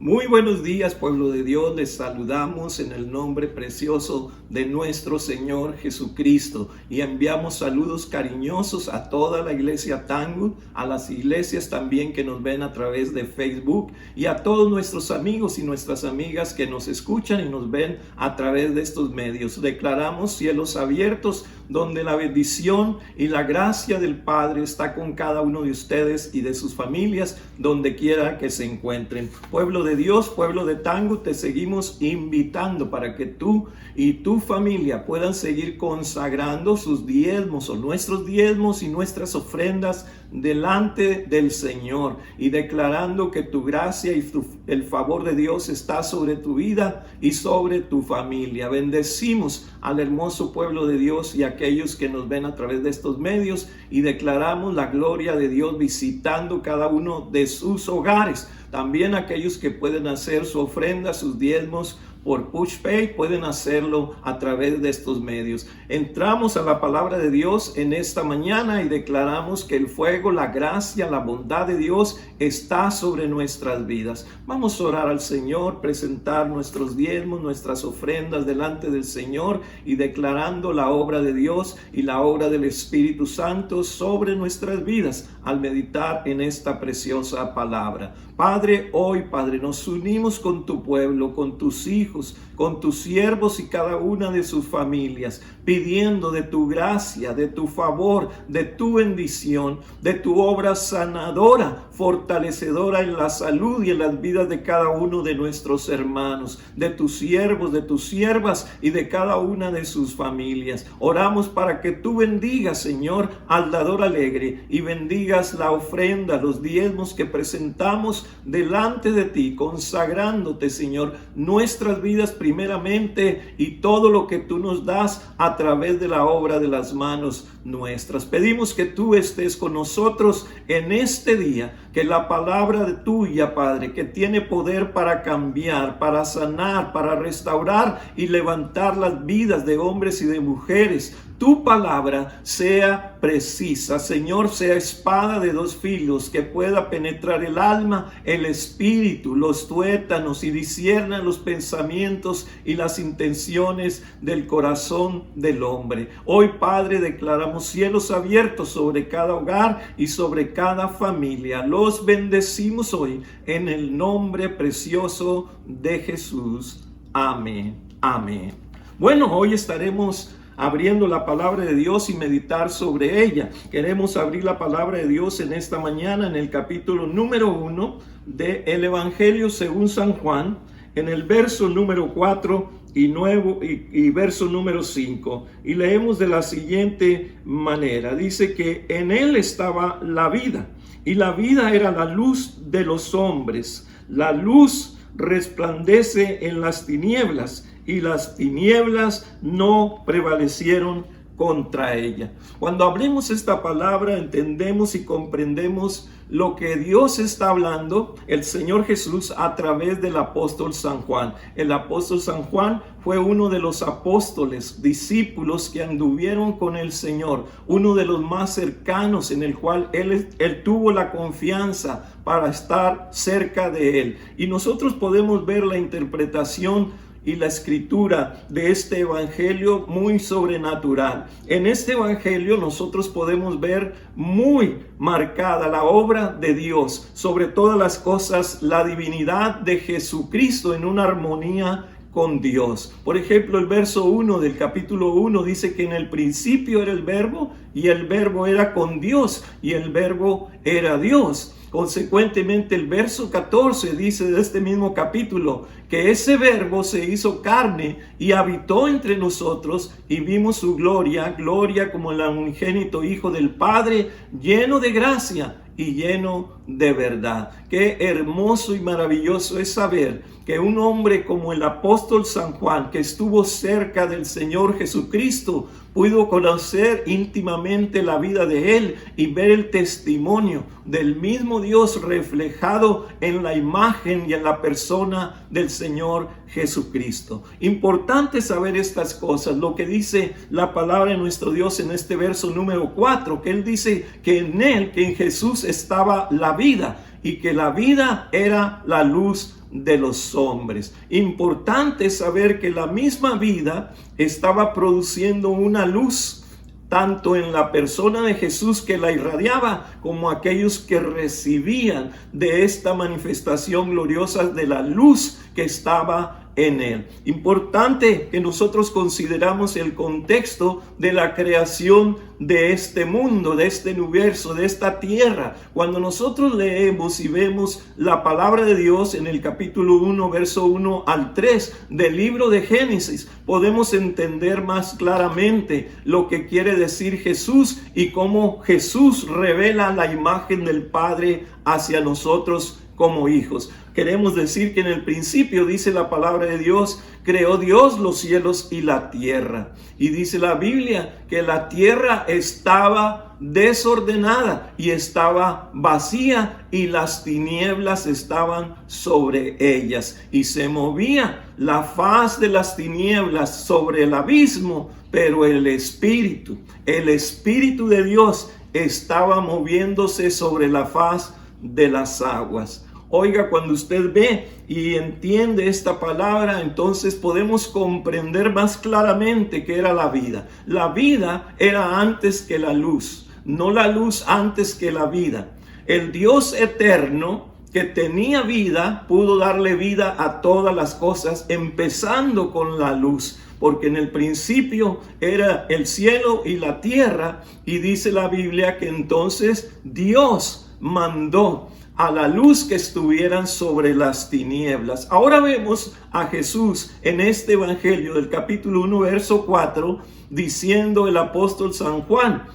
Muy buenos días, pueblo de Dios. Les saludamos en el nombre precioso de nuestro Señor Jesucristo y enviamos saludos cariñosos a toda la iglesia Tangut, a las iglesias también que nos ven a través de Facebook y a todos nuestros amigos y nuestras amigas que nos escuchan y nos ven a través de estos medios. Declaramos cielos abiertos donde la bendición y la gracia del Padre está con cada uno de ustedes y de sus familias, donde quiera que se encuentren. Pueblo de Dios, pueblo de Tangut, te seguimos invitando para que tú y tu familia puedan seguir consagrando sus diezmos o nuestros diezmos y nuestras ofrendas delante del Señor y declarando que tu gracia y el favor de Dios está sobre tu vida y sobre tu familia. Bendecimos al hermoso pueblo de Dios y a aquellos que nos ven a través de estos medios y declaramos la gloria de Dios visitando cada uno de sus hogares. También aquellos que pueden hacer su ofrenda, sus diezmos por PushPay, pueden hacerlo a través de estos medios. Entramos a la palabra de Dios en esta mañana y declaramos que el fuego, la gracia, la bondad de Dios está sobre nuestras vidas. Vamos a orar al Señor, presentar nuestros diezmos, nuestras ofrendas delante del Señor y declarando la obra de Dios y la obra del Espíritu Santo sobre nuestras vidas al meditar en esta preciosa palabra. Padre, hoy, Padre, nos unimos con tu pueblo, con tus hijos, con tus siervos y cada una de sus familias, pidiendo de tu gracia, de tu favor, de tu bendición, de tu obra sanadora, fortalecedora en la salud y en las vidas de cada uno de nuestros hermanos, de tus siervos, de tus siervas y de cada una de sus familias. Oramos para que tú bendigas, Señor, al dador alegre y bendigas la ofrenda, los diezmos que presentamos delante de ti, consagrándote, Señor, nuestras vidas primeramente y todo lo que tú nos das a través de la obra de las manos nuestras. Pedimos que tú estés con nosotros en este día, que la palabra de tuya, Padre, que tiene poder para cambiar, para sanar, para restaurar y levantar las vidas de hombres y de mujeres, tu palabra sea precisa, Señor, sea espada de dos filos que pueda penetrar el alma, el espíritu, los tuétanos y discierna los pensamientos y las intenciones del corazón del hombre. Hoy, Padre, declaramos cielos abiertos sobre cada hogar y sobre cada familia. Los bendecimos hoy en el nombre precioso de Jesús. Amén. Amén. Bueno, hoy estaremos abriendo la palabra de Dios y meditar sobre ella. Queremos abrir la palabra de Dios en esta mañana en el capítulo número 1 del Evangelio según San Juan, en el verso número 4 y verso número 5. Y leemos de la siguiente manera. Dice que en él estaba la vida, y la vida era la luz de los hombres. La luz resplandece en las tinieblas, y las tinieblas no prevalecieron contra ella. Cuando hablemos esta palabra, entendemos y comprendemos lo que Dios está hablando, el Señor Jesús, a través del apóstol San Juan. El apóstol San Juan fue uno de los apóstoles, discípulos que anduvieron con el Señor, uno de los más cercanos en el cual él tuvo la confianza para estar cerca de él. Y nosotros podemos ver la interpretación y la escritura de este evangelio muy sobrenatural. En este evangelio nosotros podemos ver muy marcada la obra de Dios, sobre todas las cosas la divinidad de Jesucristo en una armonía con Dios. Por ejemplo, el verso 1 del capítulo 1 dice que en el principio era el verbo y el verbo era con Dios y el verbo era Dios. Consecuentemente, el verso 14 dice de este mismo capítulo que ese verbo se hizo carne y habitó entre nosotros y vimos su gloria, gloria como el unigénito Hijo del Padre, lleno de gracia y lleno de verdad. Qué hermoso y maravilloso es saber que un hombre como el apóstol San Juan, que estuvo cerca del Señor Jesucristo, pudo conocer íntimamente la vida de él y ver el testimonio del mismo Dios reflejado en la imagen y en la persona del Señor Jesucristo. Importante saber estas cosas, lo que dice la palabra de nuestro Dios en este verso número 4, que él dice que en él, que en Jesús estaba la vida y que la vida era la luz de los hombres. Importante saber que la misma vida estaba produciendo una luz tanto en la persona de Jesús que la irradiaba, como aquellos que recibían de esta manifestación gloriosa de la luz que estaba en él. Importante que nosotros consideramos el contexto de la creación de este mundo, de este universo, de esta tierra. Cuando nosotros leemos y vemos la palabra de Dios en el capítulo 1, verso 1 al 3 del libro de Génesis, podemos entender más claramente lo que quiere decir Jesús y cómo Jesús revela la imagen del Padre hacia nosotros como hijos. Queremos decir que en el principio, dice la palabra de Dios, creó Dios los cielos y la tierra. Y dice la Biblia que la tierra estaba desordenada y estaba vacía y las tinieblas estaban sobre ellas. Y se movía la faz de las tinieblas sobre el abismo, pero el Espíritu de Dios estaba moviéndose sobre la faz de las aguas. Oiga, cuando usted ve y entiende esta palabra, entonces podemos comprender más claramente qué era la vida. La vida era antes que la luz, no la luz antes que la vida. El Dios eterno que tenía vida pudo darle vida a todas las cosas, empezando con la luz. Porque en el principio era el cielo y la tierra, y dice la Biblia que entonces Dios mandó a la luz que estuvieran sobre las tinieblas. Ahora vemos a Jesús en este evangelio del capítulo 1, verso 4, diciendo el apóstol San Juan,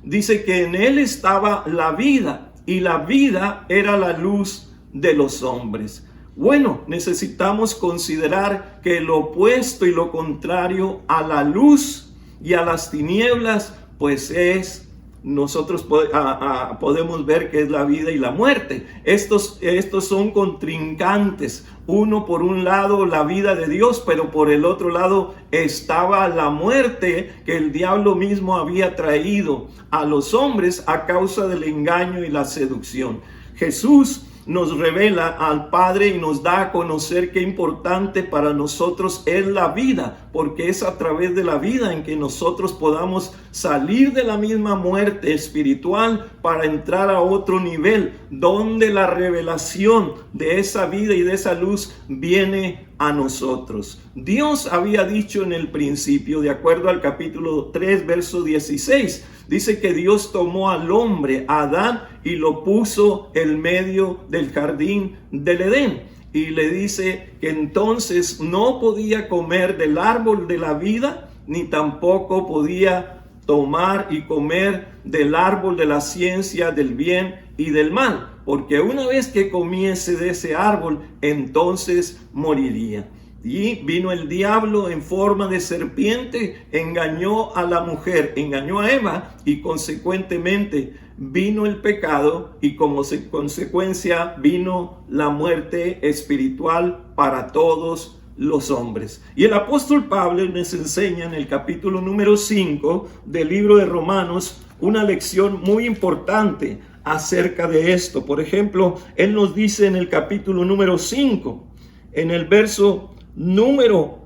dice que en él estaba la vida y la vida era la luz de los hombres. Bueno, necesitamos considerar que lo opuesto y lo contrario a la luz y a las tinieblas, pues nosotros podemos ver que es la vida y la muerte. Estos son contrincantes. Uno por un lado la vida de Dios, pero por el otro lado estaba la muerte que el diablo mismo había traído a los hombres a causa del engaño y la seducción. Jesús nos revela al Padre y nos da a conocer qué importante para nosotros es la vida, porque es a través de la vida en que nosotros podamos salir de la misma muerte espiritual para entrar a otro nivel, donde la revelación de esa vida y de esa luz viene a nosotros. Dios había dicho en el principio, de acuerdo al capítulo 3, verso 16, dice que Dios tomó al hombre, a Adán, y lo puso en medio del jardín del Edén. Y le dice que entonces no podía comer del árbol de la vida, ni tampoco podía tomar y comer del árbol de la ciencia del bien y del mal, porque una vez que comiese de ese árbol, entonces moriría. Y vino el diablo en forma de serpiente, engañó a la mujer, engañó a Eva, y consecuentemente vino el pecado, y como consecuencia vino la muerte espiritual para todos los hombres. Y el apóstol Pablo nos enseña en el capítulo número 5 del libro de Romanos una lección muy importante acerca de esto. Por ejemplo, él nos dice en el capítulo número 5, en el verso número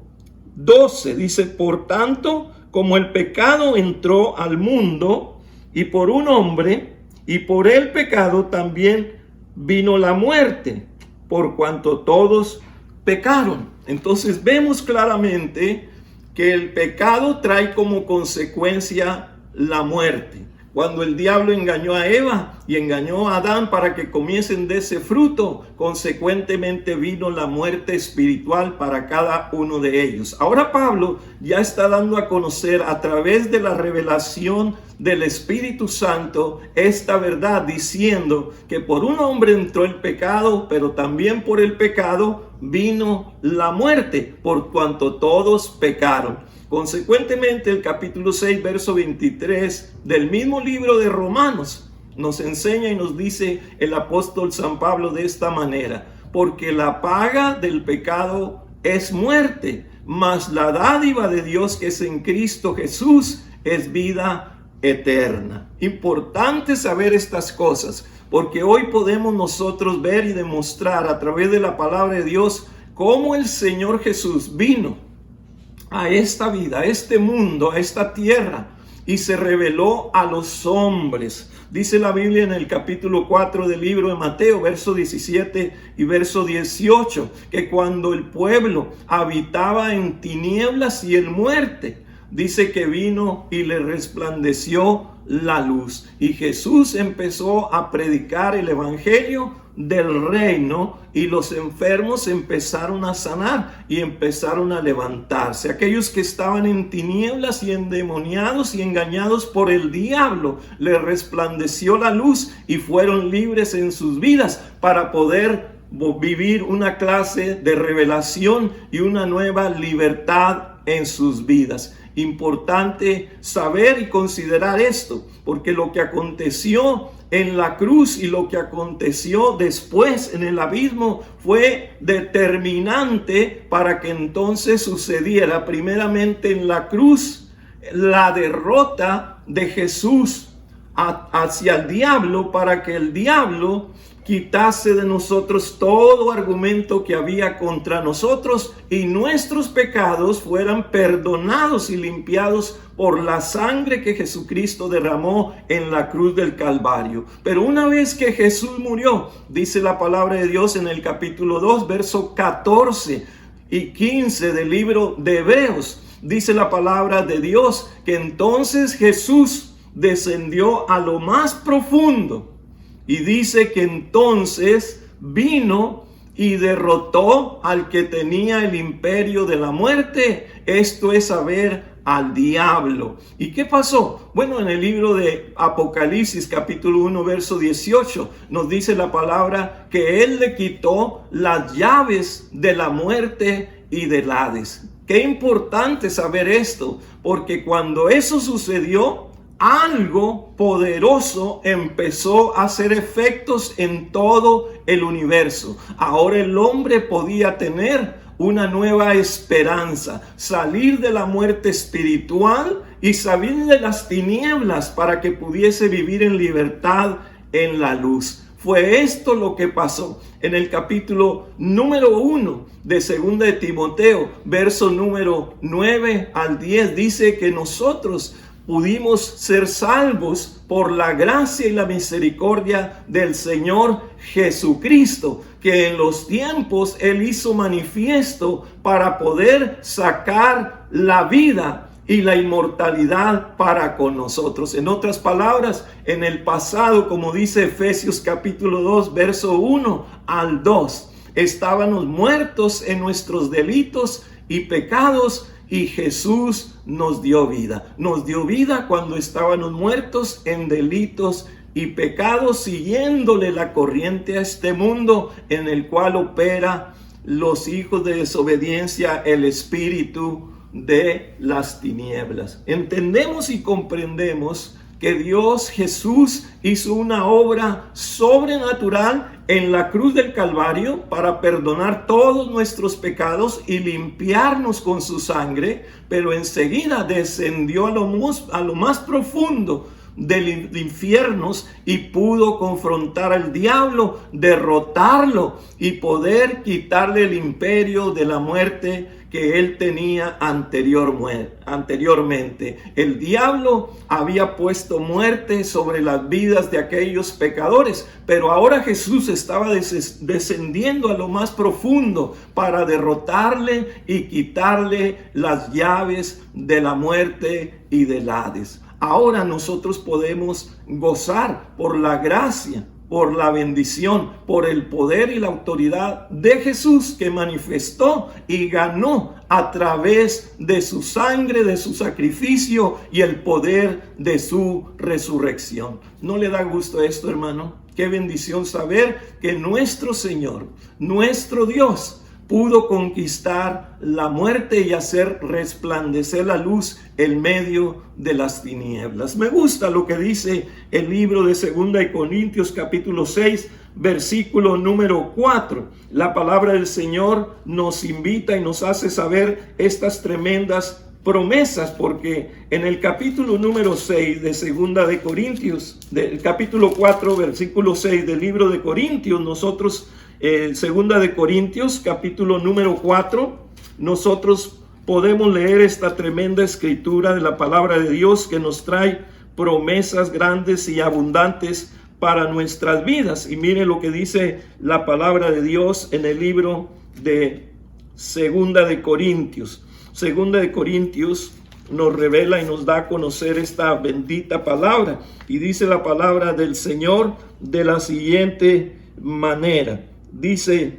12, dice: por tanto, como el pecado entró al mundo y por un hombre, y por el pecado también vino la muerte, por cuanto todos pecaron. Entonces vemos claramente que el pecado trae como consecuencia la muerte. Cuando el diablo engañó a Eva y engañó a Adán para que comiesen de ese fruto, consecuentemente vino la muerte espiritual para cada uno de ellos. Ahora Pablo ya está dando a conocer a través de la revelación del Espíritu Santo esta verdad, diciendo que por un hombre entró el pecado, pero también por el pecado vino la muerte, por cuanto todos pecaron. Consecuentemente, el capítulo 6, verso 23 del mismo libro de Romanos nos enseña y nos dice el apóstol San Pablo de esta manera: porque la paga del pecado es muerte, mas la dádiva de Dios que es en Cristo Jesús es vida eterna. Importante saber estas cosas, porque hoy podemos nosotros ver y demostrar a través de la palabra de Dios cómo el Señor Jesús vino a esta vida, a este mundo, a esta tierra, y se reveló a los hombres. Dice la Biblia en el capítulo 4 del libro de Mateo, verso 17 y verso 18, que cuando el pueblo habitaba en tinieblas y en muerte, dice que vino y le resplandeció la luz. Y Jesús empezó a predicar el evangelio del reino, y los enfermos empezaron a sanar y empezaron a levantarse. Aquellos que estaban en tinieblas y endemoniados y engañados por el diablo, les resplandeció la luz y fueron libres en sus vidas para poder vivir una clase de revelación y una nueva libertad en sus vidas. Importante saber y considerar esto, porque lo que aconteció en la cruz y lo que aconteció después en el abismo fue determinante para que entonces sucediera primeramente en la cruz la derrota de Jesús hacia el diablo, para que el diablo quitase de nosotros todo argumento que había contra nosotros y nuestros pecados fueran perdonados y limpiados por la sangre que Jesucristo derramó en la cruz del Calvario. Pero una vez que Jesús murió, dice la palabra de Dios en el capítulo 2, verso 14 y 15 del libro de Hebreos, dice la palabra de Dios que entonces Jesús descendió a lo más profundo. Y dice que entonces vino y derrotó al que tenía el imperio de la muerte, esto es, a ver, al diablo. ¿Y qué pasó? Bueno, en el libro de Apocalipsis capítulo 1 verso 18 nos dice la palabra que él le quitó las llaves de la muerte y del Hades. Qué importante saber esto, porque cuando eso sucedió, algo poderoso empezó a hacer efectos en todo el universo. Ahora el hombre podía tener una nueva esperanza, salir de la muerte espiritual y salir de las tinieblas para que pudiese vivir en libertad en la luz. Fue esto lo que pasó en el capítulo número 1 de 2 de Timoteo, verso número 9 al 10, dice que nosotros pudimos ser salvos por la gracia y la misericordia del Señor Jesucristo, que en los tiempos Él hizo manifiesto para poder sacar la vida y la inmortalidad para con nosotros. En otras palabras, en el pasado, como dice Efesios capítulo 2, verso 1 al 2, estábamos muertos en nuestros delitos y pecados, y Jesús nos dio vida. Nos dio vida cuando estábamos muertos en delitos y pecados, siguiéndole la corriente a este mundo en el cual opera los hijos de desobediencia, el espíritu de las tinieblas. Entendemos y comprendemos que Dios Jesús hizo una obra sobrenatural en la cruz del Calvario para perdonar todos nuestros pecados y limpiarnos con su sangre, pero enseguida descendió a lo más profundo del infierno y pudo confrontar al diablo, derrotarlo y poder quitarle el imperio de la muerte que él tenía anteriormente. El diablo había puesto muerte sobre las vidas de aquellos pecadores, pero ahora Jesús estaba descendiendo a lo más profundo para derrotarle y quitarle las llaves de la muerte y del Hades. Ahora nosotros podemos gozar por la gracia, por la bendición, por el poder y la autoridad de Jesús, que manifestó y ganó a través de su sangre, de su sacrificio y el poder de su resurrección. ¿No le da gusto esto, hermano? Qué bendición saber que nuestro Señor, nuestro Dios, pudo conquistar la muerte y hacer resplandecer la luz en medio de las tinieblas. Me gusta lo que dice el libro de 2 de Corintios capítulo 6, versículo número 4. La palabra del Señor nos invita y nos hace saber estas tremendas promesas, porque en el capítulo número 6 de Segunda de Corintios, del capítulo 4, versículo 6 del libro de Corintios, nosotros, Segunda de Corintios, capítulo número 4, nosotros podemos leer esta tremenda escritura de la palabra de Dios que nos trae promesas grandes y abundantes para nuestras vidas. Y mire lo que dice la palabra de Dios en el libro de Segunda de Corintios. Segunda de Corintios nos revela y nos da a conocer esta bendita palabra. Y dice la palabra del Señor de la siguiente manera. Dice,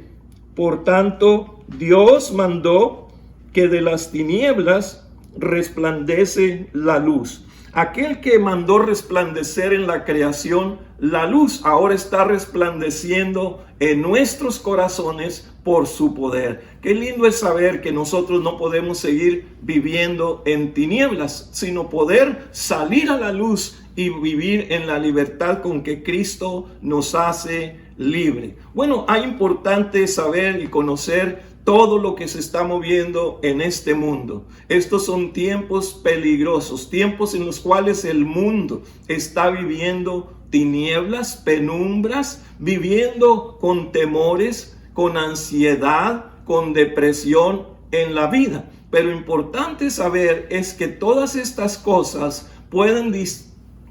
por tanto, Dios mandó que de las tinieblas resplandece la luz. Aquel que mandó resplandecer en la creación la luz, ahora está resplandeciendo en nuestros corazones por su poder. Qué lindo es saber que nosotros no podemos seguir viviendo en tinieblas, sino poder salir a la luz y vivir en la libertad con que Cristo nos hace libre. Bueno, es importante saber y conocer todo lo que se está moviendo en este mundo. Estos son tiempos peligrosos, tiempos en los cuales el mundo está viviendo tinieblas, penumbras, viviendo con temores, con ansiedad, con depresión en la vida. Pero importante saber es que todas estas cosas pueden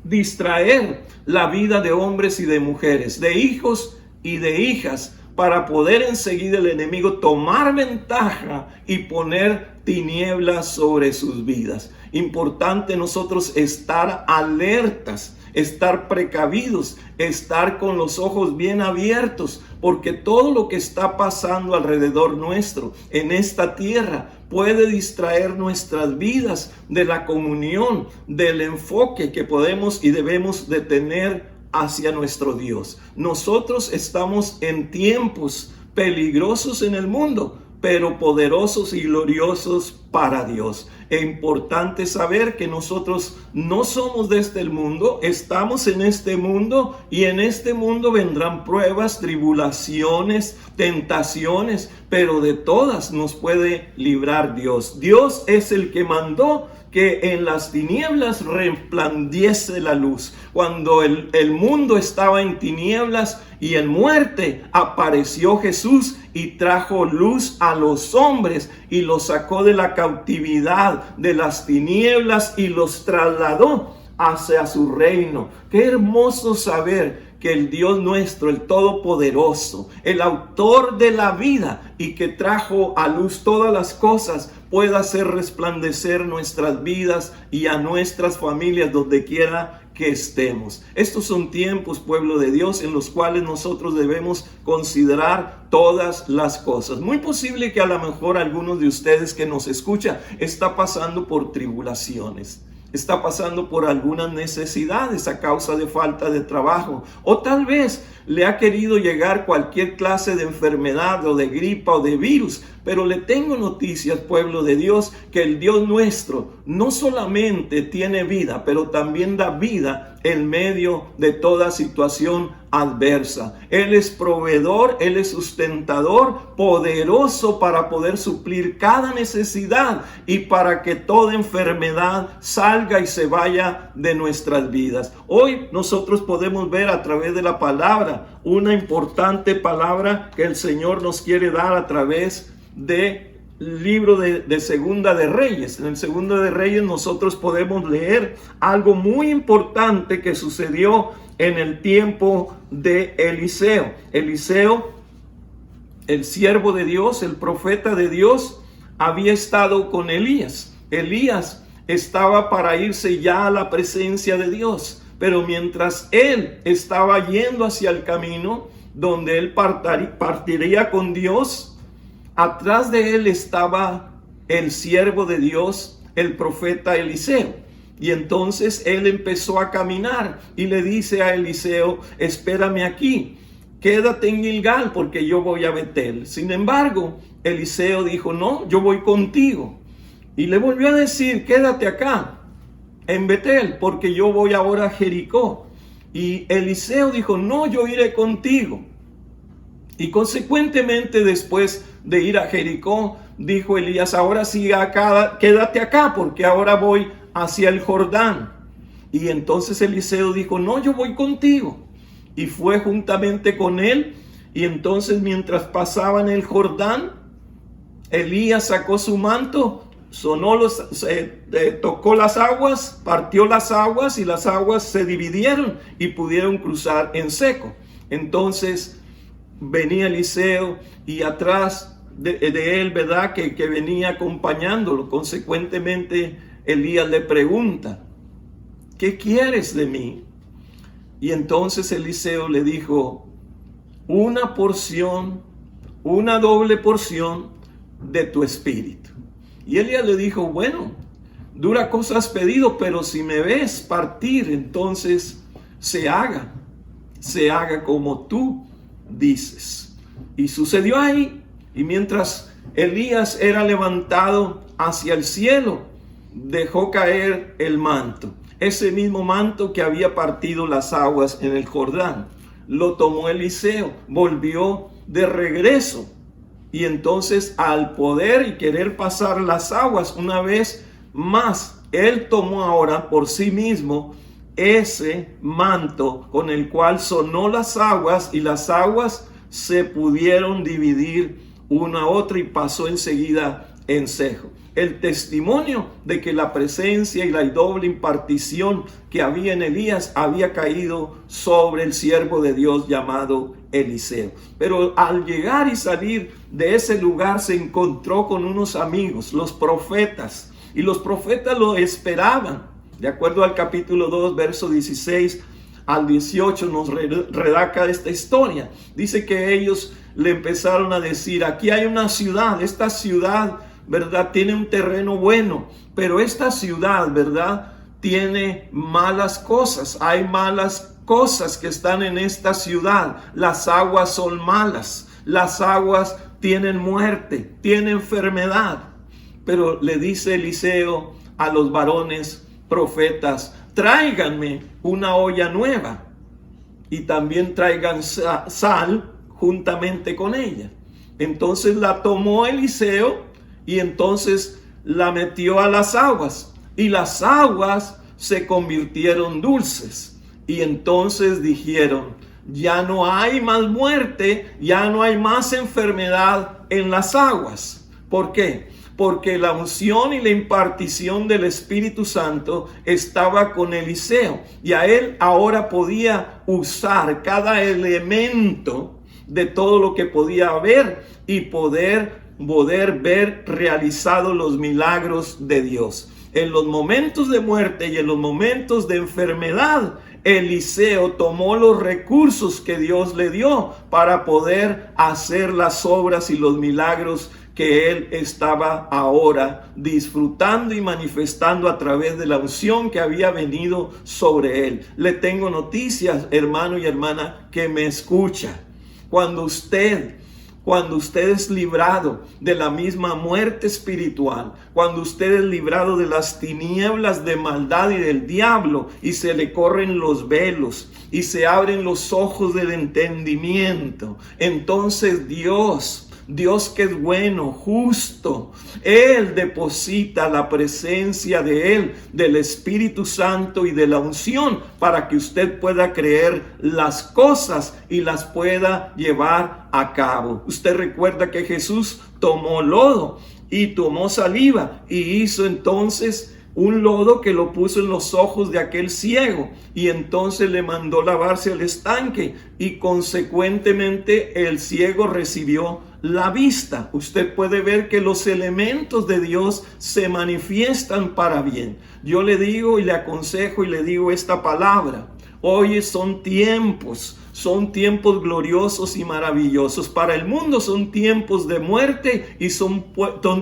distraer la vida de hombres y de mujeres, de hijos y de hijas, para poder enseguida el enemigo tomar ventaja y poner tinieblas sobre sus vidas. Importante nosotros estar alertas, estar precavidos, estar con los ojos bien abiertos, porque todo lo que está pasando alrededor nuestro en esta tierra puede distraer nuestras vidas de la comunión, del enfoque que podemos y debemos de tener hacia nuestro Dios. Nosotros estamos en tiempos peligrosos en el mundo, pero poderosos y gloriosos para Dios. Es importante saber que nosotros no somos de este mundo, estamos en este mundo y en este mundo vendrán pruebas, tribulaciones, tentaciones, pero de todas nos puede librar Dios. Dios es el que mandó que en las tinieblas resplandece la luz. Cuando el mundo estaba en tinieblas y en muerte, apareció Jesús y trajo luz a los hombres y los sacó de la cautividad, de las tinieblas, y los trasladó hacia su reino. Qué hermoso saber que el Dios nuestro, el Todopoderoso, el autor de la vida y que trajo a luz todas las cosas, pueda hacer resplandecer nuestras vidas y a nuestras familias donde quiera que estemos. Estos son tiempos, pueblo de Dios, en los cuales nosotros debemos considerar todas las cosas. Muy posible que a lo mejor algunos de ustedes que nos escuchan está pasando por tribulaciones, está pasando por algunas necesidades a causa de falta de trabajo, o tal vez le ha querido llegar cualquier clase de enfermedad o de gripa o de virus. Pero le tengo noticias, pueblo de Dios, que el Dios nuestro no solamente tiene vida, pero también da vida en medio de toda situación adversa. Él es proveedor, Él es sustentador, poderoso para poder suplir cada necesidad y para que toda enfermedad salga y se vaya de nuestras vidas. Hoy nosotros podemos ver a través de la palabra, una importante palabra que el Señor nos quiere dar a través del libro de Segunda de Reyes. En el Segunda de Reyes nosotros podemos leer algo muy importante que sucedió en el tiempo de Eliseo. Eliseo, el siervo de Dios, el profeta de Dios, había estado con Elías. Elías estaba para irse ya a la presencia de Dios, pero mientras él estaba yendo hacia el camino donde él partiría con Dios, atrás de él estaba el siervo de Dios, el profeta Eliseo. Y entonces él empezó a caminar y le dice a Eliseo: espérame aquí, quédate en Gilgal porque yo voy a Betel. Sin embargo, Eliseo dijo: no, yo voy contigo. Y le volvió a decir: quédate acá en Betel porque yo voy ahora a Jericó. Y Eliseo dijo: no, yo iré contigo. Y consecuentemente, después de ir a Jericó, dijo Elías: ahora sí, acá, quédate acá, porque ahora voy hacia el Jordán. Y entonces Eliseo dijo: no, yo voy contigo. Y fue juntamente con él. Y entonces, mientras pasaban el Jordán, Elías sacó su manto, tocó las aguas, partió las aguas, y las aguas se dividieron y pudieron cruzar en seco. Entonces venía Eliseo, y atrás de él, ¿verdad?, que venía acompañándolo. Consecuentemente, Elías le pregunta: ¿qué quieres de mí? Y entonces Eliseo le dijo: una porción, una doble porción de tu espíritu. Y Elías le dijo: bueno, dura cosa has pedido, pero si me ves partir, entonces se haga como tú dices. Y sucedió ahí. Y mientras Elías era levantado hacia el cielo, dejó caer el manto, ese mismo manto que había partido las aguas en el Jordán. Lo tomó Eliseo, volvió de regreso. Y entonces, al poder y querer pasar las aguas una vez más, él tomó ahora por sí mismo ese manto con el cual sonó las aguas, y las aguas se pudieron dividir una a otra, y pasó enseguida en seco. El testimonio de que la presencia y la doble impartición que había en Elías había caído sobre el siervo de Dios llamado Eliseo. Pero al llegar y salir de ese lugar, se encontró con unos amigos, los profetas, y los profetas lo esperaban. De acuerdo al capítulo 2, verso 16 al 18, nos redacta esta historia. Dice que ellos le empezaron a decir: aquí hay una ciudad, esta ciudad, ¿verdad?, tiene un terreno bueno, pero esta ciudad, ¿verdad?, tiene malas cosas. Hay malas cosas que están en esta ciudad. Las aguas son malas, las aguas tienen muerte, tienen enfermedad. Pero le dice Eliseo a los varones profetas: tráiganme una olla nueva, y también traigan sal juntamente con ella. Entonces la tomó Eliseo, y entonces la metió a las aguas, y las aguas se convirtieron dulces. Y entonces dijeron: ya no hay más muerte, ya no hay más enfermedad en las aguas. ¿Por qué? Porque la unción y la impartición del Espíritu Santo estaba con Eliseo, y a él ahora podía usar cada elemento de todo lo que podía haber, y poder ver realizados los milagros de Dios. En los momentos de muerte y en los momentos de enfermedad, Eliseo tomó los recursos que Dios le dio para poder hacer las obras y los milagros que él estaba ahora disfrutando y manifestando a través de la unción que había venido sobre él. Le tengo noticias, hermano y hermana que me escucha. Cuando usted es librado de la misma muerte espiritual, cuando usted es librado de las tinieblas de maldad y del diablo, y se le corren los velos y se abren los ojos del entendimiento, entonces Dios que es bueno, justo, Él deposita la presencia de Él, del Espíritu Santo y de la unción, para que usted pueda creer las cosas y las pueda llevar a cabo. Usted recuerda que Jesús tomó lodo y tomó saliva, y hizo entonces un lodo que lo puso en los ojos de aquel ciego, y entonces le mandó lavarse al estanque, y consecuentemente el ciego recibió la vista. Usted puede ver que los elementos de Dios se manifiestan para bien. Yo le digo y le aconsejo y le digo esta palabra: hoy son tiempos gloriosos y maravillosos. Para el mundo son tiempos de muerte y son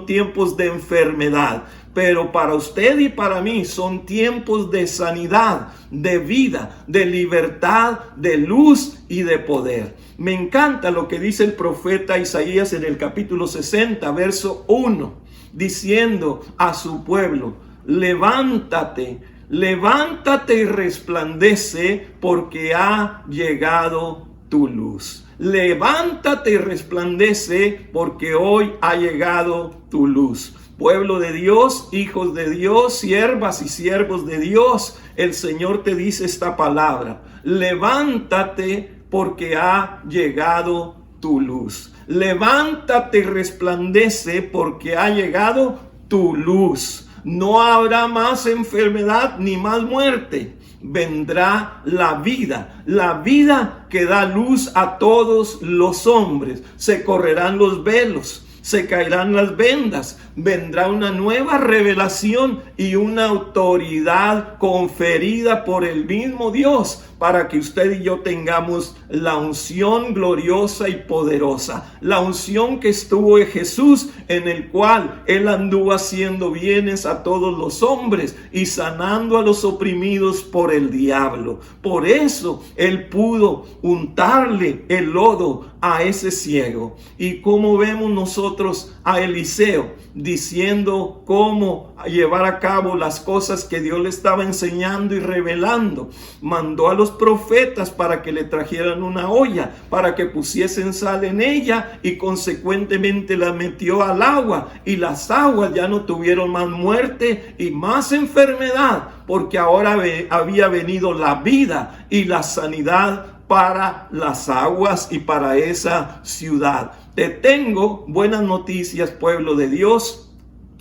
tiempos de enfermedad. Pero para usted y para mí son tiempos de sanidad, de vida, de libertad, de luz y de poder. Me encanta lo que dice el profeta Isaías en el capítulo 60, verso 1, diciendo a su pueblo: levántate y resplandece, porque ha llegado tu luz. Levántate y resplandece, porque hoy ha llegado tu luz. Pueblo de Dios, hijos de Dios, siervas y siervos de Dios, el Señor te dice esta palabra: levántate porque ha llegado tu luz. Levántate y resplandece porque ha llegado tu luz. No habrá más enfermedad ni más muerte. Vendrá la vida que da luz a todos los hombres. Se correrán los velos, se caerán las vendas, vendrá una nueva revelación y una autoridad conferida por el mismo Dios para que usted y yo tengamos la unción gloriosa y poderosa, la unción que estuvo en Jesús, en el cual Él anduvo haciendo bienes a todos los hombres y sanando a los oprimidos por el diablo. Por eso Él pudo untarle el lodo a ese ciego. Y como vemos nosotros a Eliseo diciendo cómo llevar a cabo las cosas que Dios le estaba enseñando y revelando, mandó a los profetas para que le trajeran una olla, para que pusiesen sal en ella, y consecuentemente la metió al agua, y las aguas ya no tuvieron más muerte y más enfermedad, porque ahora había venido la vida y la sanidad para las aguas y para esa ciudad. Te tengo buenas noticias, pueblo de Dios.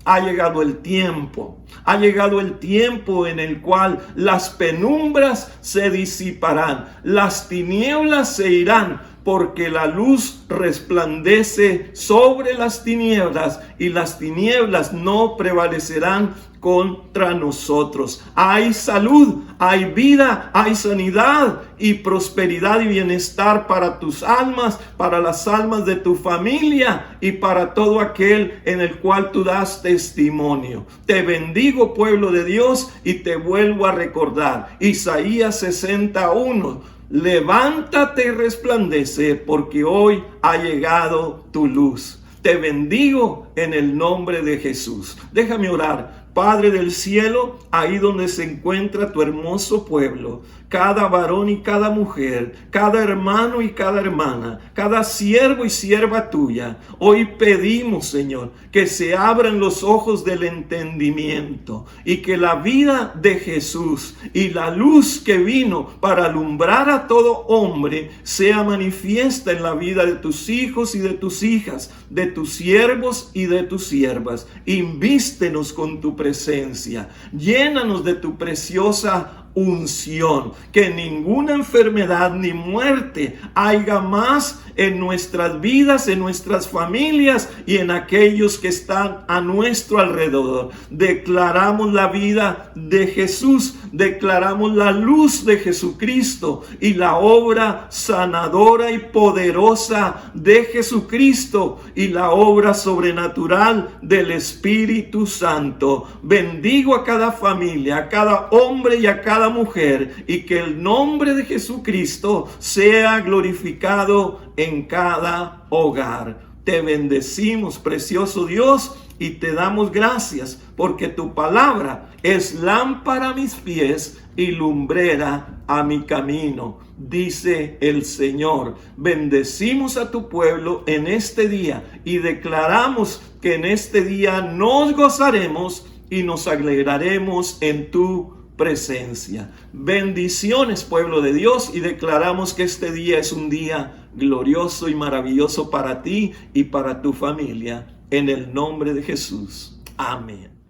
Ha llegado el tiempo en el cual las penumbras se disiparán, las tinieblas se irán, porque la luz resplandece sobre las tinieblas y las tinieblas no prevalecerán contra nosotros. Hay salud, hay vida, hay sanidad y prosperidad y bienestar para tus almas, para las almas de tu familia y para todo aquel en el cual tú das testimonio. Te bendigo, pueblo de Dios, y te vuelvo a recordar Isaías 61. Levántate y resplandece, porque hoy ha llegado tu luz. Te bendigo en el nombre de Jesús. Déjame orar. Padre del cielo, ahí donde se encuentra tu hermoso pueblo, cada varón y cada mujer, cada hermano y cada hermana, cada siervo y sierva tuya, hoy pedimos, Señor, que se abran los ojos del entendimiento y que la vida de Jesús y la luz que vino para alumbrar a todo hombre sea manifiesta en la vida de tus hijos y de tus hijas, de tus siervos y de tus siervas. Invístenos con tu presencia, llénanos de tu preciosa unción, que ninguna enfermedad ni muerte haya más en nuestras vidas, en nuestras familias y en aquellos que están a nuestro alrededor. Declaramos la vida de Jesús, declaramos la luz de Jesucristo y la obra sanadora y poderosa de Jesucristo y la obra sobrenatural del Espíritu Santo. Bendigo a cada familia, a cada hombre y a cada mujer, y que el nombre de Jesucristo sea glorificado en cada hogar. Te bendecimos, precioso Dios, y te damos gracias porque tu palabra es lámpara a mis pies y lumbrera a mi camino, dice el Señor. Bendecimos a tu pueblo en este día y declaramos que en este día nos gozaremos y nos alegraremos en tu presencia. Bendiciones, pueblo de Dios, y declaramos que este día es un día glorioso y maravilloso para ti y para tu familia, en el nombre de Jesús. Amén.